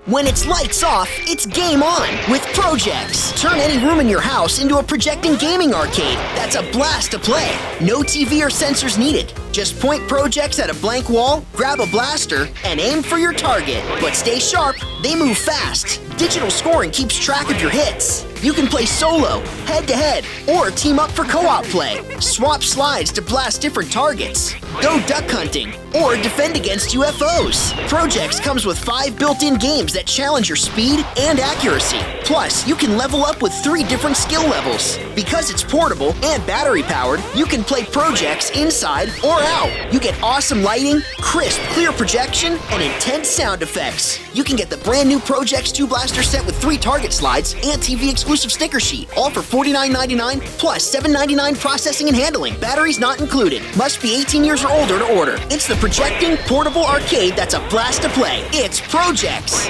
When it's lights off, it's game on with Projects. Turn any room in your house into a projecting gaming arcade that's a blast to play. No TV or sensors needed. Just point Projects at a blank wall, grab a blaster, and aim for your target. But stay sharp, they move fast. Digital scoring keeps track of your hits. You can play solo, head-to-head, or team up for co-op play. Swap slides to blast different targets. Go duck hunting, or defend against UFOs. Projects comes with 5 built-in games that challenge your speed and accuracy. Plus, you can level up with 3 different skill levels. Because it's portable and battery-powered, you can play Projects inside or out. You get awesome lighting, crisp, clear projection, and intense sound effects. You can get the brand new Projects 2 blaster set with 3 target slides and TV exclusive sticker sheet, all for $49.99 plus $7.99 processing and handling. Batteries not included. Must be 18 years or older to order. It's the projecting portable arcade that's a blast to play. It's Projects.